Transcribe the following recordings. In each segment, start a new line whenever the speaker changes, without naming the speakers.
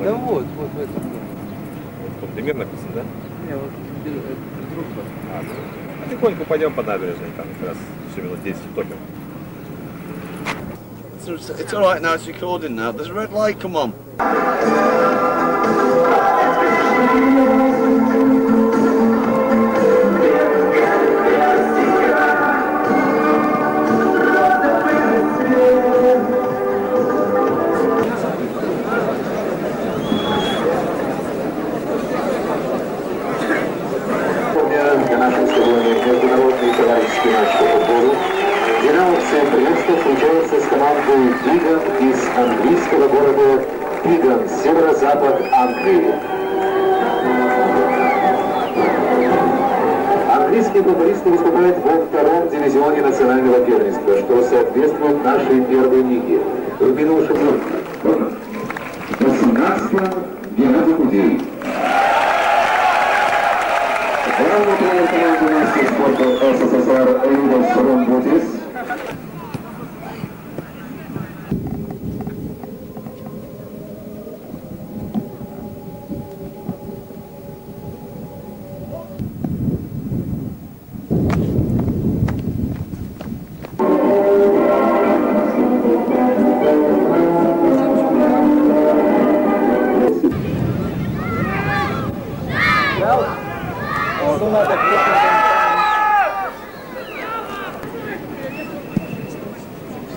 Да вот в этом.
Тут пример написан, да?
Не, вот группа.
Потихоньку пойдем по набережной, там как раз еще минут 10 утопим.
It's alright now, it's recording now. There's a red light, come on.
На нашем стадионе международный товарищеский матч по футболу. Динамо в Центре встречается с командой Пиган из английского города Пиган, северо-запад Англии. Английские футболисты выступают во втором дивизионе национального первенства, что соответствует нашей первой лиге. Глубину 18 Геннадий Худей. Главный тренер команды мастер спорта СССР Рудольф Ромбутис.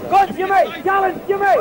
Good, Jimmy! Challenge, Jimmy!